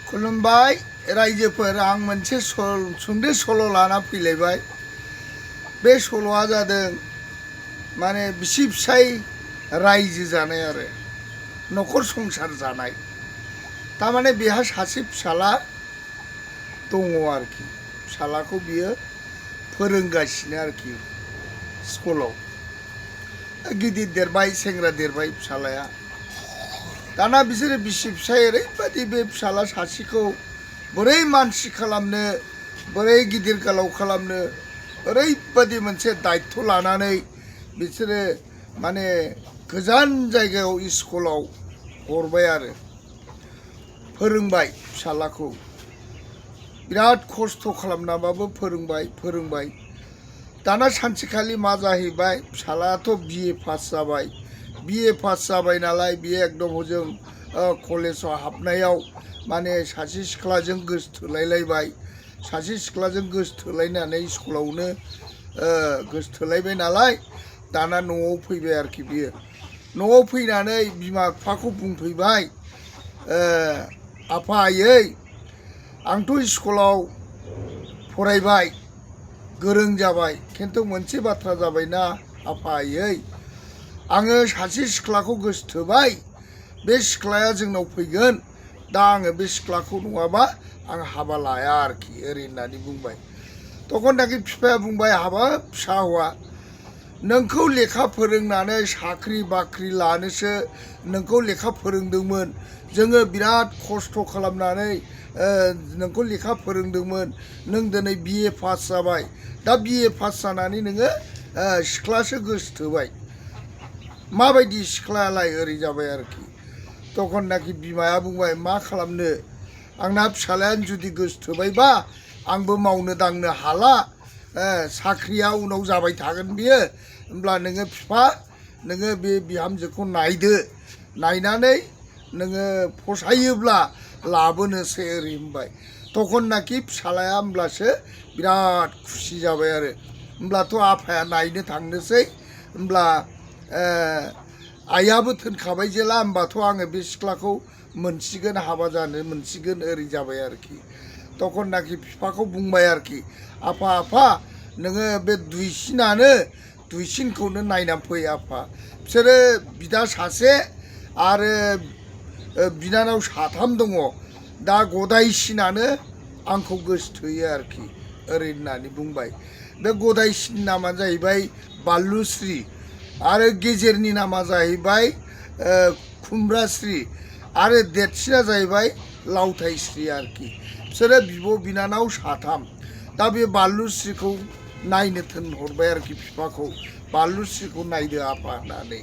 खुलुमबाय रायजोफोर आं मोनसे सुंद' सल' लाना फैलायबाय। बे सल'आ जादों माने बिसि फिसाय रायजो जानाय आरो न'खर संसार जानाय। तारमाने बेहा सासे फिसाला दङ आरोखि। फिसालाखौ बियो फोरोंगासिनो आरोखि स्कुलाव। गिदिर देरबाय, सेंग्रा देरबाय फिसालाया। दाना बिसोरो बिसि फिसाय ओरैबायदि बे फिसाला सासेखौ बोरै मानसि खालामनो, बोरै गिदिर गोलाव खालामनो ओरैबायदि मोनसे दायित्व लानानै बिसोरो माने गोजान जायगायाव स्कुलाव हरबाय आरो फोरोंबाय फिसालाखौ। बिराद खस्थ' खालामनाबाबो फोरोंबाय। दाना सानसेखालि मा जाहैबाय, फिसालायाथ' BA पास जाबाय। BA पास जाबाय नालाय बियो एकदम हजों कलेजाव हाबनायाव माने सासे सिख्लाजों गोसोथोलायलायबाय। सासे सिख्लाजों गोसोथोलायनानै स्कुलावनो गोसोथोलायबाय नालाय दाना न'आव फैबाय आरोखि बियो। न'आव फैनानै बिमा बिफाखौ बुंफैबाय, आफा आयै आंथ' स्कुलाव फरायबाय, गोरों जाबाय, खिन्थु मोनसे बाथ्रा जाबायना आफा आयै, आङो सासे सिख्लाखौ गोसोथोबाय, बे सिख्लाया जोंनाव फैगोन, दा आङो बे सिख्लाखौ नङाबा आं हाबा लाया आरोखि ओरै होननानै बुंबाय। तखननाखि बिफाया बुंबाय, हाबाब फिसा हौवा, नोंखौ लेखा फोरोंनानै साख्रि बाख्रि लानोसो नोंखौ लेखा फोरोंदोंमोन। जोङो बिराद खस्थ' खालामनानै नोंखौ लेखा फोरोंदोंमोन। नों दिनै BA पास जाबाय। दा BA पास जानानै नोङो सिख्लासो गोसोथोबाय। माबायदि सिख्लायालाय ओरै जाबाय आरोखि। तखननाखि बिमाया बुंबाय, मा खालामनो, आंना फिसालायानो जुदि गोसोथोबायबा आंबो मावनो दांनो हाला, साख्रिया उनाव जाबाय थागोन बियो। होमब्ला नोङो बिफा, नोङो बे बिहामजोखौ नायदो, नायनानै नोङो फसायोब्ला लाबोनोसै ओरै होनबाय। तखननाखि फिसालाया होमब्लासो बिराद खुसि जाबाय आरो। होमब्लाथ' आफाया नायनो थांनोसै, होमब्ला आइयाबो थोनखाबाय जेला, होमबाथ' आङो बे सिख्लाखौ मोनसिगोन, हाबा जानो मोनसिगोन ओरै जाबाय आरोखि। तखननाखि बिफाखौ बुंबाय आरोखि, आफा नोङो बे दुइसिनखौनो नायनानै फै आफा। बिसोरो बिदा सासे आरो बिनानाव साथाम दङ। दा गदायसिनानो आंखौ गोसोथोयो आरोखि ओरै होननानै बुंबाय। बे गदायसिनि नामा जाहैबाय बाल्लुस्रि, आरो गेजेरनि नामा जाहैबाय खुमब्रास्रि, आरो देरसिना जाहैबाय लावथायस्रि आरोखि। बिसोरो बिब' बिनानाव साथाम। दा बे बाल्लुस्रिखौ नायनो थोनहरबाय आरोखि बिफाखौ, बाल्लुस्रिखौ नायदो आफा होननानै।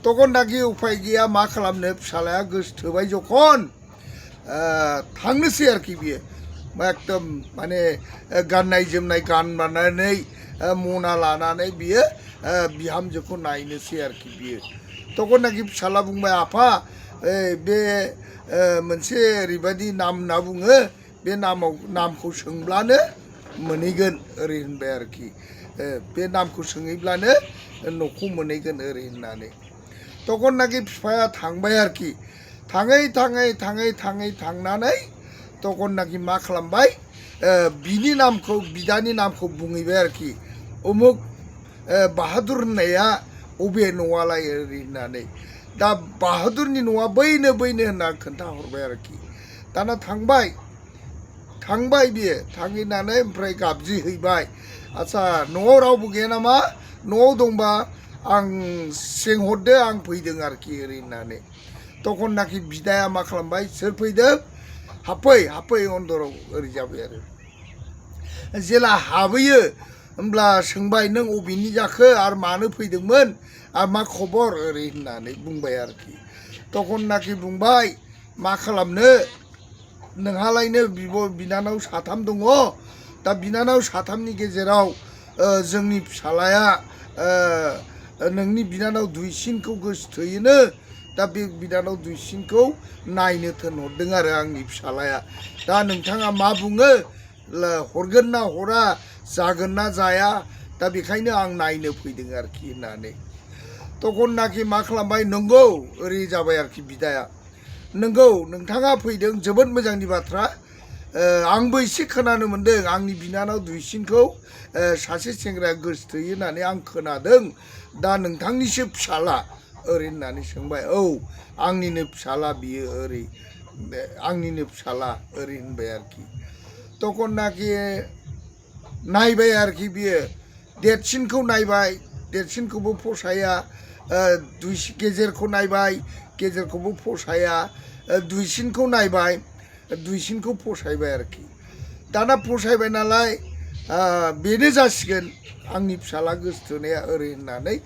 तखननाखि उफाय गैया, मा खालामनो, फिसालाया गोसोथोबाय जखन थांनोसै आरोखि बियो। एकदम माने गाननाय जोमनाय गाननानै मना लानानै बियो बिहामजोखौ नायनोसै आरोखि बियो। तखननाखि फिसाला बुंबाय, आफा बे मोनसे ओरैबायदि नाम होनना बुङो, बे नामखौ सोंब्लानो मोनहैगोन ओरै होनबाय आरोखि। बे नामखौ सोंहैब्लानो न'खौ मोनहैगोन ओरै होननानै। तखननाखि बिफाया थांबाय आरोखि। थांनानै तखननाखि मा खालामबाय, बिदानि नामखौ बुंहैबाय आरोखि। उमुक बाहादुर होननाया अबे न'आलाय ओरै होननानै। दा बाहादुरनि न'आ बैनो होनना खोन्थाहरबाय आरोखि। दाना थांबाय बियो, थांहैनानै ओमफ्राय गाबज्रिहैबाय, आच्चा न'आव रावबो गैया नामा? न'आव दंबा आं सोंहरदो, आं फैदों आरोखि ओरै होननानै। तखननाखि बिदाया मा खालामबाय, सोर फैदों, हाबफै अन्दराव ओरै जाबाय आरो। जेला हाबहैयो होमब्ला सोंबाय, नों अबेनि जाखो आरो मानो फैदोंमोन आरो मा खबर ओरै होननानै बुंबाय आरोखि। तखननाखि बुंबाय, मा खालामनो, नोंहालायनो बिनानाव साथाम दङ। दा बिनानाव साथामनि गेजेराव जोंनि फिसालाया नोंनि बिनानाव दुइसिनखौ गोसोथोयोनो। दा बे बिनानाव दुइसिनखौ नायनो थोनहरदों आरो आंनि फिसालाया। दा नोंथाङा मा बुङो, हरगोन ना हरा, जागोन ना जाया, दा बेखायनो आं नायनो फैदों आरोखि होननानै। तखननाखि मा खालामबाय, नंगौ ओरै जाबाय आरोखि बिदाया। नंगौ नोंथाङा फैदों जोबोद मोजांनि बाथ्रा आंबो एसे खोनानो मोन्दों आंनि बिनानाव दुइसिनखौ सासे सेंग्राया गोसथोयो होननानै आं खोनादों दा नोंथांनिसो फिसाला ओरै होननानै सोंबाय औ आंनिनो फिसाला बियो ओरै आंनिनो फिसाला ओरै होनबाय आरोखि तखननाखि नायबाय आरोखि बियो देरसिनखौ नायबाय देरसिनखौबो फसाया गेजेरखौ नायबाय गेजेरखौबो फसाया दुइसिनखौ नायबाय दुइसिनखौ फसायबाय आरोखि दाना फसायबाय नालाय बेनो जासिगोन आंनि फिसाला गोसथोनाया ओरै होननानै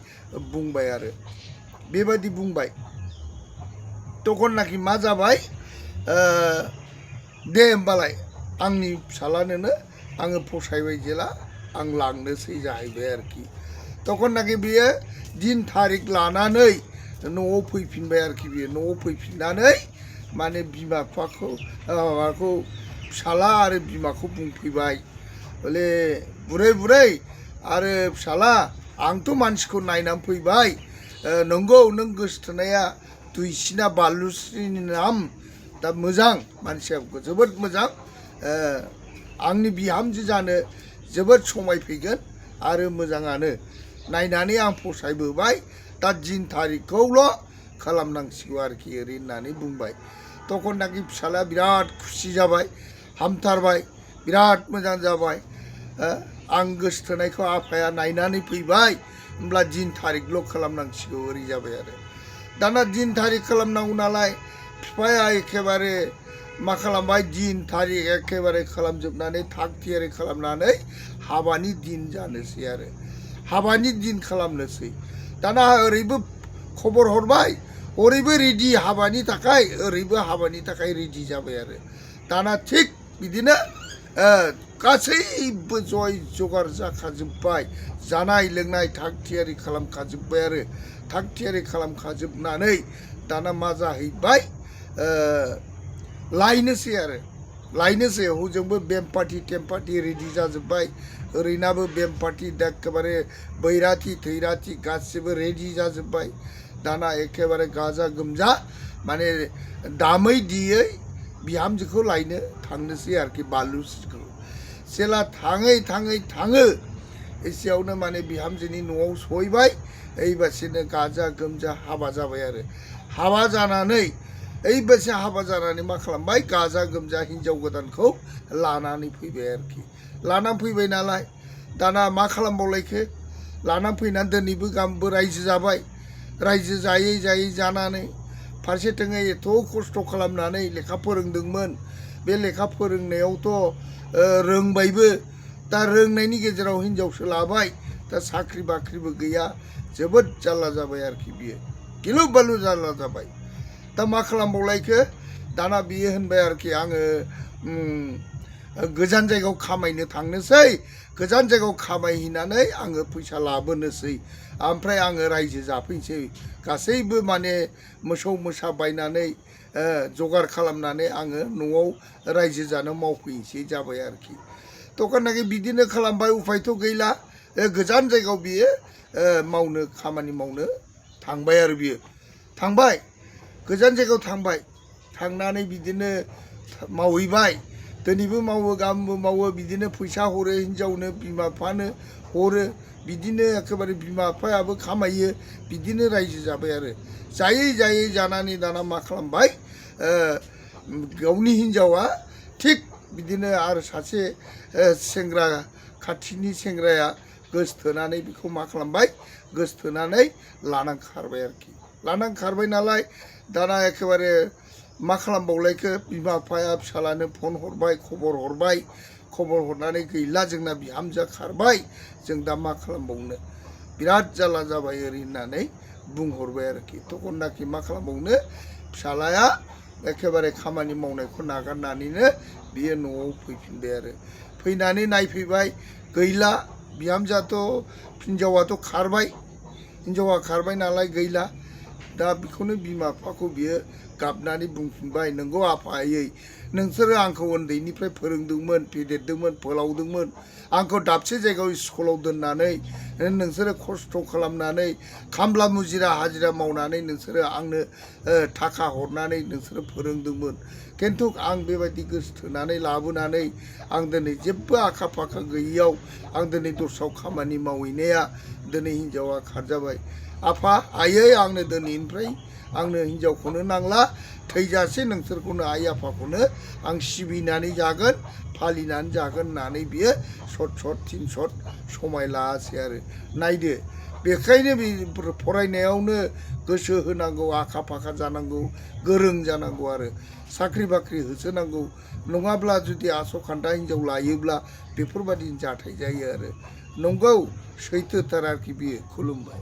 बुंबाय आरो बेबायदि बुंबाय तखननाखि मा जाबाय दे होमबालाय आंनि फिसालानोनो आङो फसायबाय जेला आं लांनोसै जाहैबाय आरोखि तखननाखि बियो दिन थारिख लानानै न'आव फैफिनबाय आरोखि बियो न'आव फैफिननानै माने बिमा बिफाखौ माबाखौ फिसाला आरो बिमाखौ बुंफैबाय बले बुरै आरो फिसाला आंथ' मानसिखौ नायनानै फैबाय नंगौ नों गोसथोनाया दुइसिना बालुस्रिनि नाम दा मोजां मानसिया जोबोद मोजां आंनि बिहामजो जानो जोबोद समायफैगोन आरो मोजाङानो नायनानै आं फसायबोबाय दा दिन थारिखखौल' खालामनांसिगौ आरोखि ओरै होननानै बुंबाय तखननाखि फिसालाया बिराद खुसि जाबाय हामथारबाय बिराद मोजां जाबाय आं गोसथोनायखौ आफाया नायनानै फैबाय होमब्ला दिन थारिखल' खालामनांसिगौ ओरै जाबाय आरो दाना दिन थारिख खालामनांगौ नालाय बिफाया एखेबारे मा खालामबाय दिन थारिख एखेबारे खालामजोबनानै थाग थियारि खालामनानै हाबानि दिन जानोसै आरो हाबानि दिन खालामनोसै दाना ओरैबो खबर हरबाय ओरैबो रेडि हाबानि थाखाय ओरैबो हाबानि थाखाय रेडि जाबाय आरो दाना थिग बिदिनो गासैबो जय जगार जाखाजोब्बाय जानाय लोंनाय थाग थियारि खालामखाजोब्बाय आरो थाग थियारि खालामखाजोबनानै दाना मा जाहैबाय लायनोसै आरो लायनोसै हजोंबो बेम पार्टि टेम पार्टि रेडि जाजोब्बाय ओरैनाबो बेम पार्टि एखेबारे बैराथि थैराथि गासिबो रेडि जाजोब्बाय दाना एखेबारे गाजा गोमजा माने दामै दियै बिहामजोखौ लायनो थांनोसै आरोखि बालुस्रिखौ जेला थाङो एसेयावनो माने बिहामजोनि न'आव सहैबाय ओइबासिनो गाजा गोमजा हाबा जाबाय आरो हाबा जानानै ओइबासे हाबा जानानै मा खालामबाय गाजा गोमजा हिन्जाव गोदानखौ लानानै फैबाय आरोखि लानानै फैबाय नालाय दाना मा खालामबावलायखो लानानै फैनानै दिनैबो गाबोनबो रायजो जाबाय रायजो जायै जानानै फारसेथिङै एथ' खस्थ' खालामनानै लेखा फोरोंदोंमोन बे लेखा फोरोंनायावथ' रोंबायबो दा रोंनायनि गेजेराव हिन्जावसो लाबाय दा साख्रि बाख्रिबो गैया जोबोद जारला जाबाय आरोखि बियो गिलु बालु जारला जाबाय दा मा खालामबावलायखो दाना बियो होनबाय आरोखि आङो गोजान जायगायाव खामायनो थांनोसै गोजान जायगायाव खामायहैनानै आङो फैसा लाबोनोसै ओमफ्राय आङो रायजो जाफैनोसै गासैबो माने मोसौ मोसा बायनानै जगार खालामनानै आङो न'आव रायजो जानो मावफैनोसै जाबाय आरोखि तखननाखि बिदिनो खालामबाय उफायथ' गैला गोजान जायगायाव बियो मावनो खामानि मावनो थांबाय आरो बियो थांबाय गोजान जायगायाव थांबाय थांनानै बिदिनो मावहैबाय दिनैबो मावो गाबोनबो मावो बिदिनो फैसा हरो हिन्जावनो बिमा बिफानो हरो बिदिनो एखेबारे बिमा बिफायाबो खामायो बिदिनो रायजो जाबाय आरो जायै जानानै दाना मा खालामबाय गावनि हिन्जावा थिग बिदिनो आरो सासे सेंग्रा खाथिनि सेंग्राया गोसथोनानै बेखौ मा खालामबाय गोसथोनानै लानानै खारबाय आरोखि लानानै खारबाय नालाय दाना एखेबारे मा खालामबावलायखो बिमा बिफाया फिसालानो फन हरबाय खबर हरनानै गैला जोंना बिहामजोआ खारबाय जों दा मा खालामबावनो बिराद जारला जाबाय ओरै होननानै बुंहरबाय आरोखि तखननाखि मा खालामबावनो फिसालाया एखेबारे खामानि मावनायखौ नागारनानैनो बियो न'आव फैफिनबाय आरो फैनानै नायफैबाय गैला बिहामजोआथ' हिन्जावा खारबाय नालाय गैला दा बेखौनो बिमा बिफाखौ बियो गाबनानै बुंफिनबाय नोंगौ आफायै नोंसोरो आंखौ उन्दैनिफ्राय फोरोंदोंमोन फेदेरदोंमोन फोलावदोंमोन आंखौ दाबसे जायगायाव स्कुलाव दोननानै नोंसोरो खस्थ' खालामनानै खामला मुजिरा हाजिरा मावनानै नोंसोरो आंनो थाखा हरनानै नोंसोरो फोरोंदोंमोन खिन्थु आं बेबायदि गोसोथोनानै लाबोनानै आं दिनै जेबो आखा फाखा गैयियाव आं दिनै दस्रायाव खामानि मावहैनाया दिनै हिन्जावा खारजाबाय आफा आयै आंनो दिनैनिफ्राय आंनो हिन्जावखौनो नांला थैजासे नोंसोरखौनो आइ आफाखौनो आं सिबिनानै जागोन फालिनानै जागोन होननानै बियो सत सत तिन सत समाय लायासै आरो नायदो बेखायनो बे फरायनायावनो गोसो होनांगौ आखा फाखा जानांगौ गोरों जानांगौ आरो साख्रि बाख्रि होसोनांगौ नङाब्ला जुदि आस'खान्दा हिन्जाव लायोब्ला बेफोरबायदि जाथाय जायो आरो नंगौ सैथोथार आरोखि बियो खुलुमबाय।